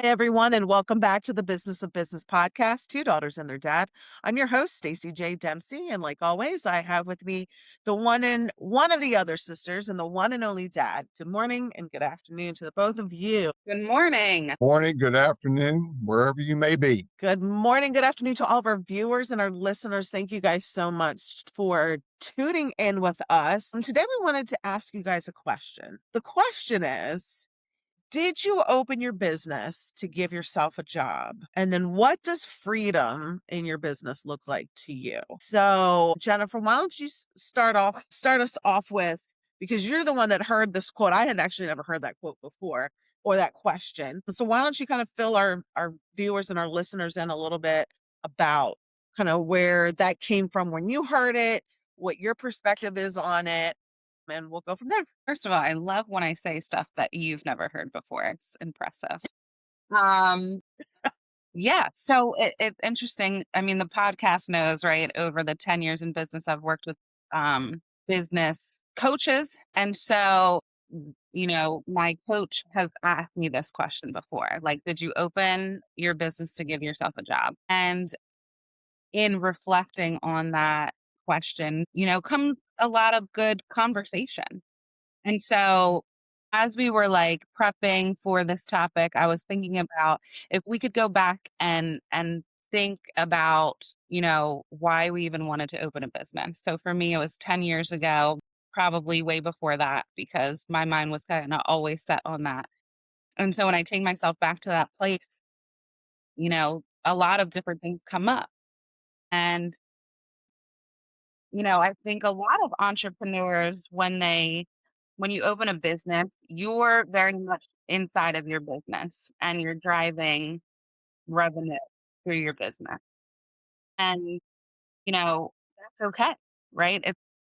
Hey everyone, and welcome back to the Business of Business podcast, Two Daughters and Their Dad. I'm your host, Stacey J. Dempsey, and like always, I have with me the one of the other sisters and the one and only dad. Good morning and good afternoon to the both of you. Good morning. Morning, good afternoon, wherever you may be. Good morning, good afternoon to all of our viewers and our listeners. Thank you guys so much for tuning in with us. And today we wanted to ask you guys a question. The question is, did you open your business to give yourself a job? And then what does freedom in your business look like to you? So, Jennifer, why don't you start us off with, because you're the one that heard this quote. I had actually never heard that quote before or that question. So why don't you kind of fill our viewers and our listeners in a little bit about kind of where that came from when you heard it, what your perspective is on it, and we'll go from there. First of all, I love when I say stuff that you've never heard before. It's impressive. Um, yeah, so it's interesting. I mean, the podcast knows, right? Over the 10 years in business, I've worked with business coaches. And so, my coach has asked me this question before, like, did you open your business to give yourself a job? And in reflecting on that question, comes a lot of good conversation. And so as we were like prepping for this topic, I was thinking about if we could go back and think about, why we even wanted to open a business. So for me, it was 10 years ago, probably way before that, because my mind was kind of always set on that. And so when I take myself back to that place, a lot of different things come up. And I think a lot of entrepreneurs, when you open a business, you're very much inside of your business and you're driving revenue through your business. And, that's okay, right?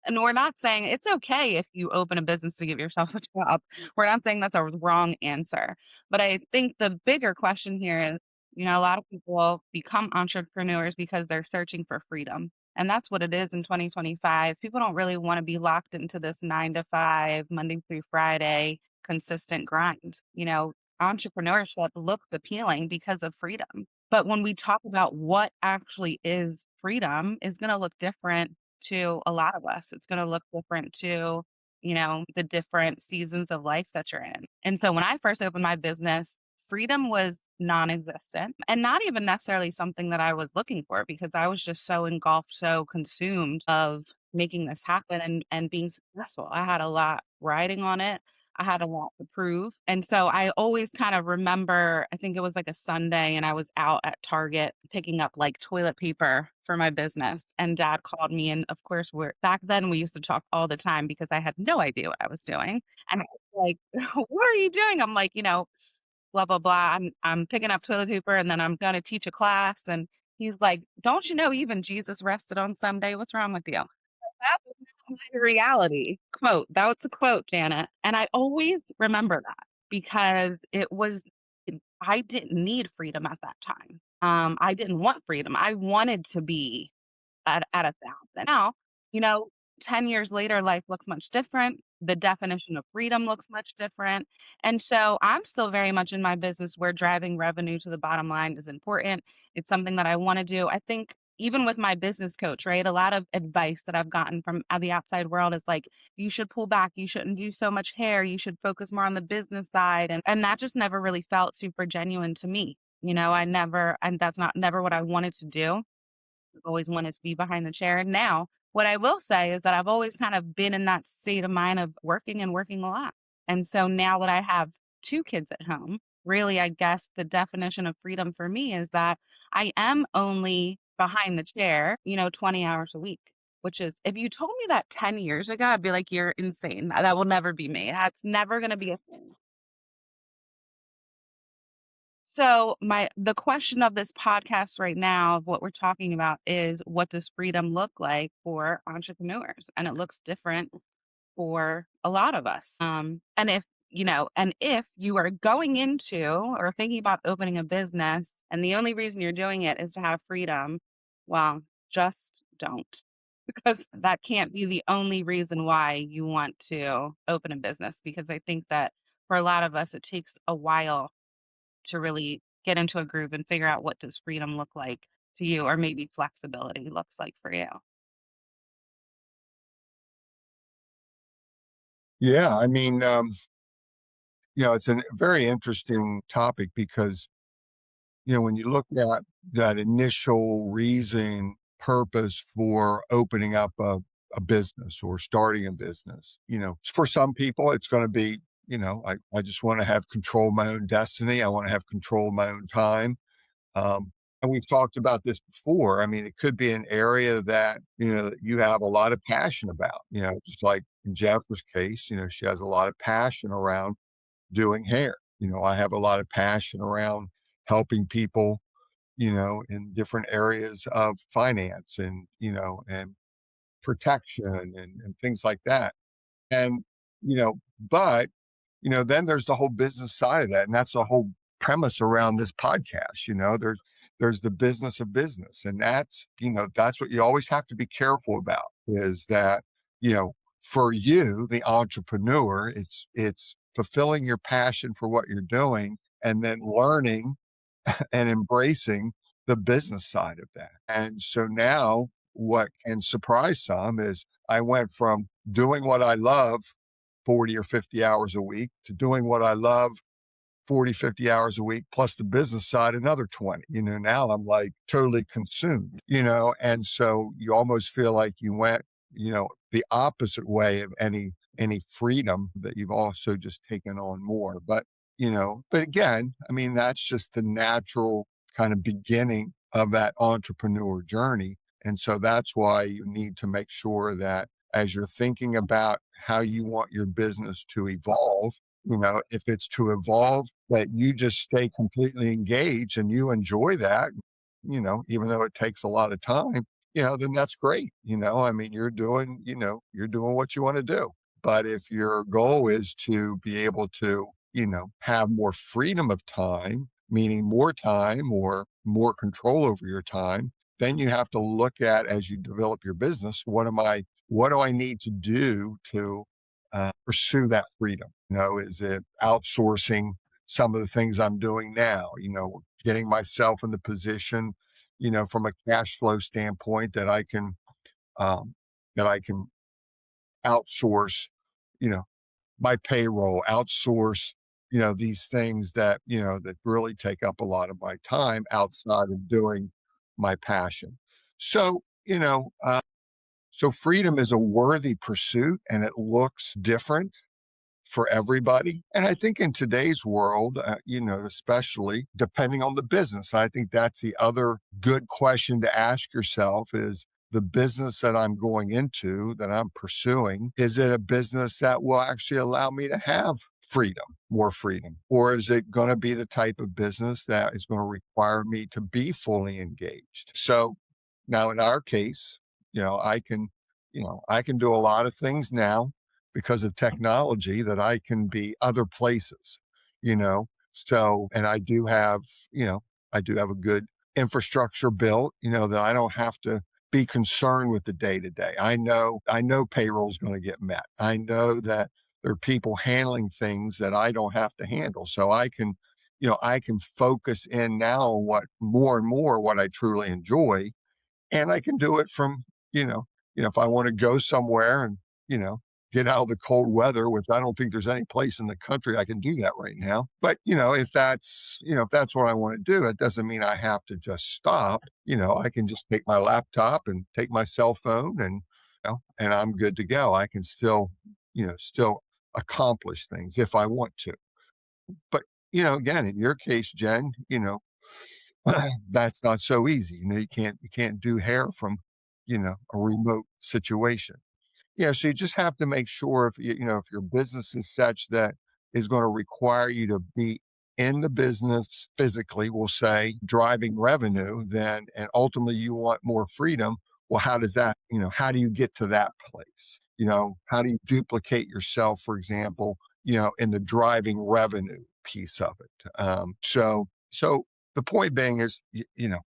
And we're not saying it's okay if you open a business to give yourself a job. We're not saying that's a wrong answer. But I think the bigger question here is, a lot of people become entrepreneurs because they're searching for freedom. And that's what it is in 2025. People don't really want to be locked into this 9 to 5, Monday through Friday, consistent grind. Entrepreneurship looks appealing because of freedom. But when we talk about what actually is freedom is going to look different to a lot of us. It's going to look different to, the different seasons of life that you're in. And so when I first opened my business, freedom was non existent and not even necessarily something that I was looking for because I was just so engulfed, so consumed of making this happen and being successful. I had a lot riding on it. I had a lot to prove. And so I always kind of remember, I think it was like a Sunday, and I was out at Target picking up like toilet paper for my business. And dad called me. And of course, back then we used to talk all the time because I had no idea what I was doing. And I was like, what are you doing? I'm like, blah, blah, blah. I'm picking up toilet paper and then I'm going to teach a class. And he's like, don't you know even Jesus rested on Sunday? What's wrong with you? That was not my reality. Quote, that was a quote, Janet. And I always remember that because I didn't need freedom at that time. I didn't want freedom. I wanted to be at 1,000. Now, you know, 10 years later, life looks much different. The definition of freedom looks much different. And so I'm still very much in my business where driving revenue to the bottom line is important. It's something that I want to do. I think even with my business coach, right? A lot of advice that I've gotten from the outside world is like, you should pull back. You shouldn't do so much hair. You should focus more on the business side. And that just never really felt super genuine to me. And that's not never what I wanted to do. I've always wanted to be behind the chair. And now, what I will say is that I've always kind of been in that state of mind of working and working a lot. And so now that I have two kids at home, really, I guess the definition of freedom for me is that I am only behind the chair, 20 hours a week, which is, if you told me that 10 years ago, I'd be like, you're insane. That will never be me. That's never going to be a thing. So the question of this podcast right now of what we're talking about is what does freedom look like for entrepreneurs? And it looks different for a lot of us. And if you are going into or thinking about opening a business and the only reason you're doing it is to have freedom, well, just don't. Because that can't be the only reason why you want to open a business. Because I think that for a lot of us, it takes a while to really get into a groove and figure out what does freedom look like to you, or maybe flexibility looks like for you? Yeah, I mean, it's a very interesting topic because, when you look at that initial reason, purpose for opening up a business or starting a business, for some people, it's going to be, I just want to have control of my own destiny. I want to have control of my own time. And we've talked about this before. I mean, it could be an area that, that you have a lot of passion about, just like in Jeffr's case, she has a lot of passion around doing hair. I have a lot of passion around helping people, in different areas of finance and protection and things like that. And, but then there's the whole business side of that, and that's the whole premise around this podcast. There's the business of business, and that's what you always have to be careful about. Is that you know for you, the entrepreneur, it's fulfilling your passion for what you're doing, and then learning and embracing the business side of that. And so now, what can surprise some is I went from doing what I love 40 or 50 hours a week to doing what I love 40, 50 hours a week, plus the business side, another 20. Now I'm like totally consumed, and so you almost feel like you went, the opposite way of any freedom that you've also just taken on more. But again, I mean, that's just the natural kind of beginning of that entrepreneur journey. And so that's why you need to make sure that as you're thinking about how you want your business to evolve, if it's to evolve, that you just stay completely engaged and you enjoy that, even though it takes a lot of time, then that's great. I mean, you're doing what you want to do. But if your goal is to be able to, have more freedom of time, meaning more time or more control over your time, then you have to look at, as you develop your business, what do I need to do to pursue that freedom? Is it outsourcing some of the things I'm doing now? Getting myself in the position, from a cash flow standpoint um, that I can outsource, you know, my payroll, outsource, these things that really take up a lot of my time outside of doing my passion. So, so freedom is a worthy pursuit and it looks different for everybody. And I think in today's world, especially depending on the business, I think that's the other good question to ask yourself is the business that I'm going into, that I'm pursuing, is it a business that will actually allow me to have freedom, more freedom? Or is it going to be the type of business that is going to require me to be fully engaged? So now in our case, I can do a lot of things now because of technology that I can be other places, you know. So, and I do have a good infrastructure built, that I don't have to be concerned with the day to day. I know payroll is going to get met. I know that there are people handling things that I don't have to handle. So I can focus in now on what more and more what I truly enjoy, and I can do it from, if I want to go somewhere and, you know, get out of the cold weather, which I don't think there's any place in the country I can do that right now. But, if that's what I want to do, it doesn't mean I have to just stop. I can just take my laptop and take my cell phone and I'm good to go. I can still accomplish things if I want to. But, again, in your case, Jen, that's not so easy. You can't do hair from, a remote situation. Yeah, so you just have to make sure if your business is such that is going to require you to be in the business physically, we'll say, driving revenue, then and ultimately you want more freedom. Well, how do you get to that place? How do you duplicate yourself, for example, in the driving revenue piece of it? So the point being is, you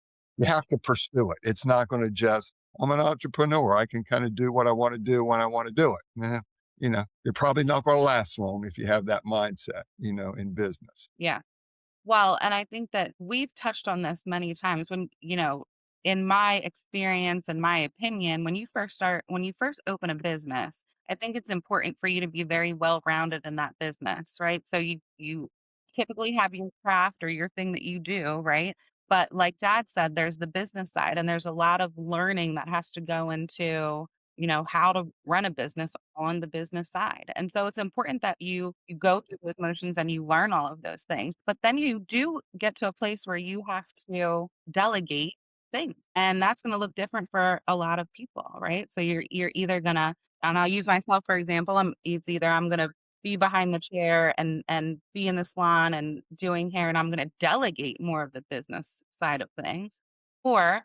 have to pursue it. It's not going to just, I'm an entrepreneur. I can kind of do what I want to do when I want to do it. You're probably not going to last long if you have that mindset, in business. Yeah. Well, and I think that we've touched on this many times when, in my experience and my opinion, when you first open a business, I think it's important for you to be very well rounded in that business, right? So you typically have your craft or your thing that you do, right? But like Dad said, there's the business side and there's a lot of learning that has to go into, how to run a business on the business side. And so it's important that you go through those motions and you learn all of those things. But then you do get to a place where you have to delegate things. And that's going to look different for a lot of people, right? So you're either going to, and I'll use myself for example, I'm going to be behind the chair and be in the salon and doing hair and I'm going to delegate more of the business side of things, or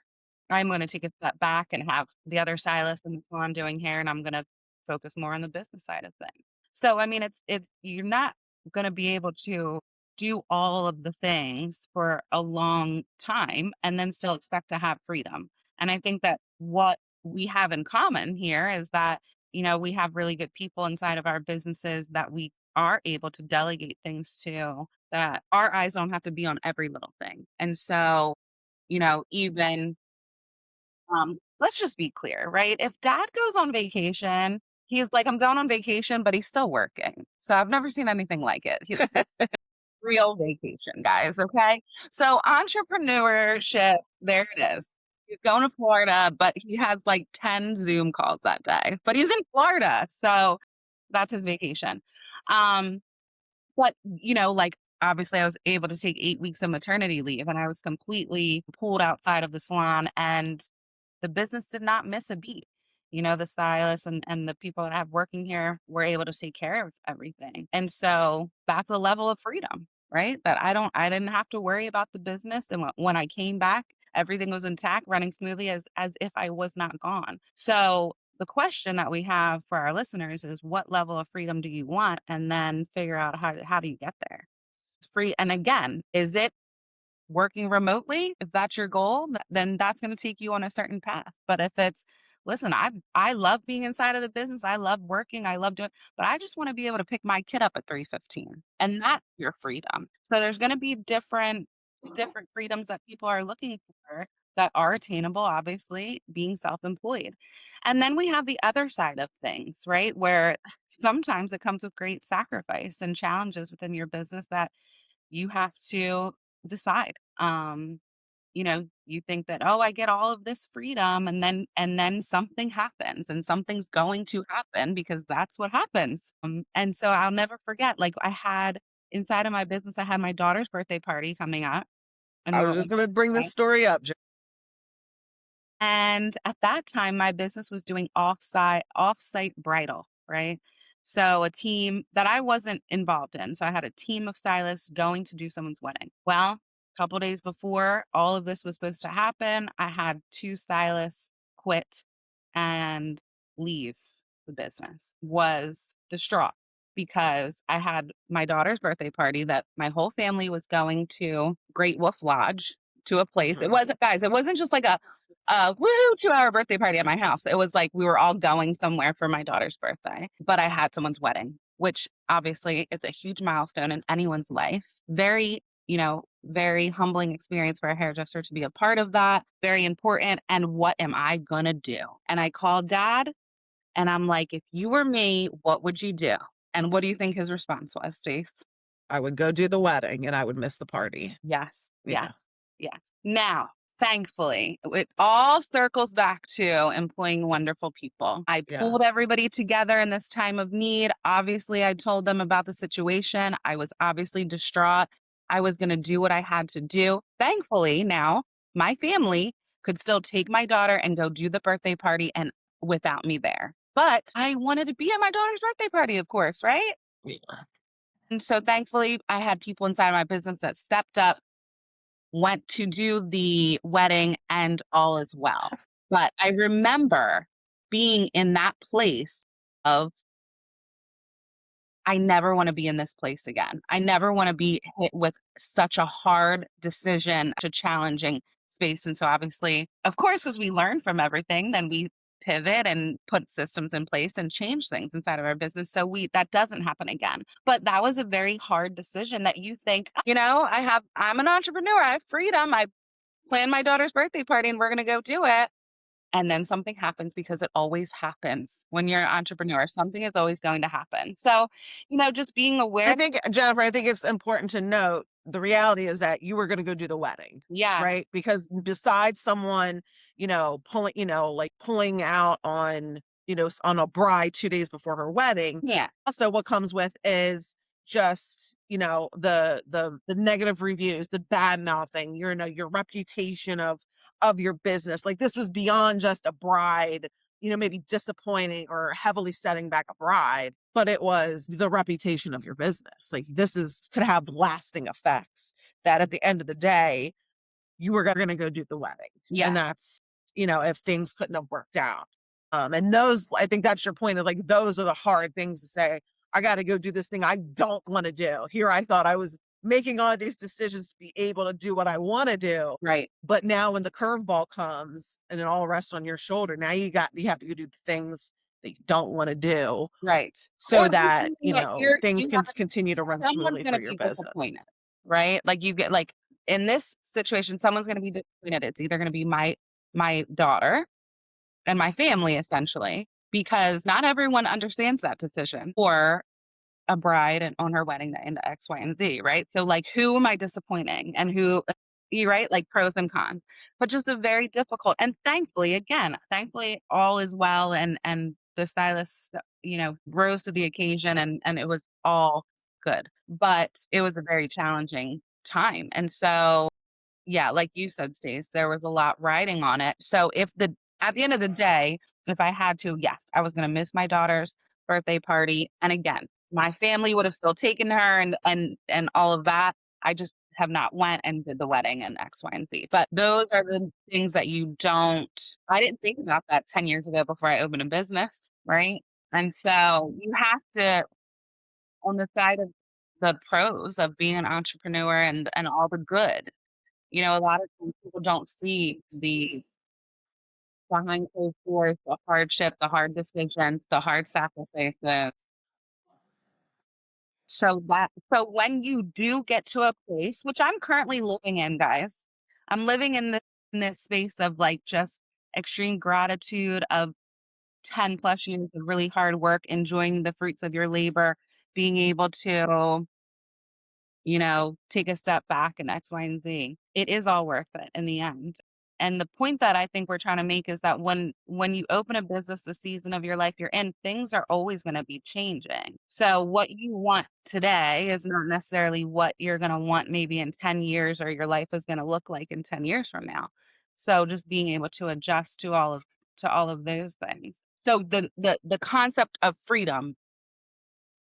I'm going to take a step back and have the other stylist in the salon doing hair and I'm going to focus more on the business side of things. So I mean it's you're not going to be able to do all of the things for a long time and then still expect to have freedom. And I think that what we have in common here is that, we have really good people inside of our businesses that we are able to delegate things to, that our eyes don't have to be on every little thing. And so, even let's just be clear, right? If Dad goes on vacation, he's like, I'm going on vacation, but he's still working. So I've never seen anything like it. He's real vacation, guys. Okay. So entrepreneurship, there it is. He's going to Florida, but he has like 10 Zoom calls that day, but he's in Florida. So that's his vacation. Um, but, like, obviously, I was able to take 8 weeks of maternity leave and I was completely pulled outside of the salon and the business did not miss a beat. The stylists and the people that I have working here were able to take care of everything. And so that's a level of freedom, right? That I didn't have to worry about the business. And when I came back, everything was intact, running smoothly as if I was not gone. So the question that we have for our listeners is what level of freedom do you want? And then figure out how do you get there? It's free. And again, is it working remotely? If that's your goal, then that's going to take you on a certain path. But if it's, listen, I love being inside of the business. I love working. I love doing, but I just want to be able to pick my kid up at 3:15, and that's your freedom. So there's going to be different freedoms that people are looking for that are attainable, obviously, being self-employed. And then we have the other side of things, right? Where sometimes it comes with great sacrifice and challenges within your business that you have to decide. You think that, oh, I get all of this freedom, and then something happens, and something's going to happen because that's what happens. And so I'll never forget, like I had inside of my business, I had my daughter's birthday party coming up, and I we was were just going to bring this story up. and at that time, my business was doing offsite bridal, right? So a team that I wasn't involved in. So I had a team of stylists going to do someone's wedding. Well, a couple days before all of this was supposed to happen, I had two stylists quit and leave the business. Was distraught because I had my daughter's birthday party that my whole family was going to Great Wolf Lodge, to a place. It wasn't, guys, it wasn't just like a woohoo 2-hour birthday party at my house. It was like we were all going somewhere for my daughter's birthday, but I had someone's wedding, which obviously is a huge milestone in anyone's life. Very humbling experience for a hairdresser to be a part of that. Very important. And what am I gonna do? And I called Dad and I'm like, if you were me, what would you do? And what do you think his response was, Stace? I would go do the wedding and I would miss the party. Yes, Yeah. yes, yes. Now, thankfully, it all circles back to employing wonderful people. I Yeah. pulled everybody together in this time of need. Obviously, I told them about the situation. I was obviously distraught. I was going to do what I had to do. Thankfully, now my family could still take my daughter and go do the birthday party and without me there. But I wanted to be at my daughter's birthday party, of course, right? Yeah. And so thankfully, I had people inside my business that stepped up, went to do the wedding, and all is well. But I remember being in that place of, I never want to be in this place again. I never want to be hit with such a hard decision, such a challenging space. And so obviously, of course, as we learn from everything, then we pivot and put systems in place and change things inside of our business so we that doesn't happen again. But that was a very hard decision that you think, I'm an entrepreneur, I have freedom, I plan my daughter's birthday party and we're going to go do it. And then something happens because it always happens when you're an entrepreneur. Something is always going to happen. So, just being I aware. think, Jennifer, I think it's important to note the reality is that you were going to go do the wedding, Yes. right? Because besides someone, like pulling out on, on a bride 2 days before her wedding, Yeah. also what comes with is just, the negative reviews, the bad mouthing, your reputation of your business. Like this was beyond just a bride, maybe disappointing or heavily setting back a bride, but it was the reputation of your business. Like could have lasting effects that at the end of the day, you were going to go do the wedding. Yeah. And that's, if things couldn't have worked out. And those, I think that's your point, is like, those are the hard things to say. I got to go do this thing I don't want to do. Here, I thought I was making all these decisions to be able to do what I want to do. Right. But now when the curveball comes and it all rests on your shoulder, now you have to go do the things that you don't want to do Right. so Or you're that, thinking that you're things you can have continue to run someone's smoothly gonna for your be business. disappointed, right? Like you get like in this situation, someone's gonna be disappointed. It's either gonna be my daughter and my family essentially, because not everyone understands that decision, or a bride and on her wedding day into X, Y, and Z, right? So like who am I disappointing and who you right? Like pros and cons. But just a very difficult and thankfully all is well and the stylist, rose to the occasion and it was all good. But it was a very challenging time. And so yeah, like you said, Stace, there was a lot riding on it. So at the end of the day, if I had to, yes, I was gonna miss my daughter's birthday party. And again, my family would have still taken her and all of that. I just have not went and did the wedding and X, Y, and Z. But those are the things that I didn't think about that 10 years ago before I opened a business, right? And so you have to, on the side of the pros of being an entrepreneur and all the good, a lot of times people don't see the behind closed doors, the hardship, the hard decisions, the hard sacrifices. So when you do get to a place, which I'm currently living in, guys, I'm living in this space of like just extreme gratitude of 10 plus years of really hard work, enjoying the fruits of your labor, being able to take a step back and X, Y, and Z. It is all worth it in the end. And the point that I think we're trying to make is that when you open a business, the season of your life you're in, things are always going to be changing. So what you want today is not necessarily what you're going to want maybe in 10 years or your life is going to look like in 10 years from now. So just being able to adjust to all of those things. So the concept of freedom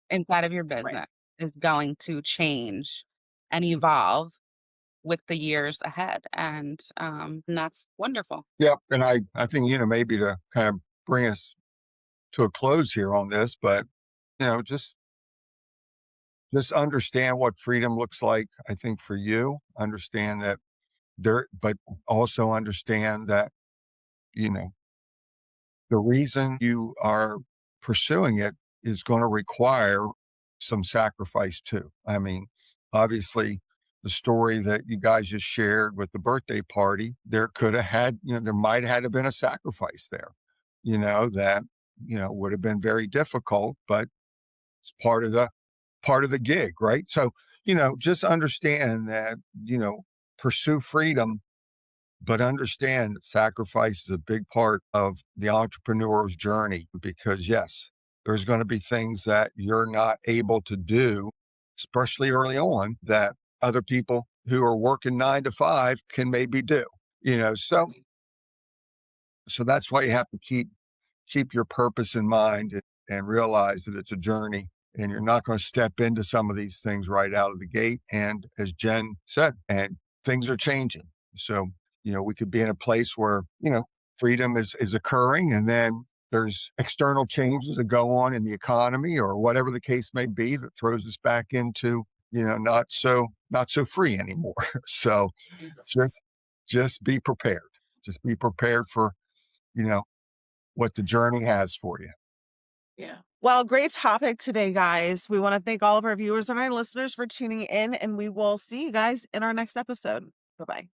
inside of your Right. business is going to change and evolve with the years ahead. And that's wonderful. Yep, and I think, maybe to kind of bring us to a close here on this, but, just understand what freedom looks like, I think, for you. Understand that but also understand that, you know, the reason you are pursuing it is gonna require some sacrifice too. I mean, obviously, the story that you guys just shared with the birthday party, there might have been a sacrifice there, that, would have been very difficult, but it's part of the gig, right? So, just understand that, pursue freedom, but understand that sacrifice is a big part of the entrepreneur's journey because, yes, there's going to be things that you're not able to do, especially early on, that other people who are working 9 to 5 can maybe do. So that's why you have to keep your purpose in mind and realize that it's a journey and you're not going to step into some of these things right out of the gate. And as Jen said, and things are changing. So, we could be in a place where, freedom is occurring and then there's external changes that go on in the economy or whatever the case may be that throws us back into, not so free anymore. So just just be prepared. Just be prepared for, you know, what the journey has for you. Yeah. Well, great topic today, guys. We want to thank all of our viewers and our listeners for tuning in, and we will see you guys in our next episode. Bye bye.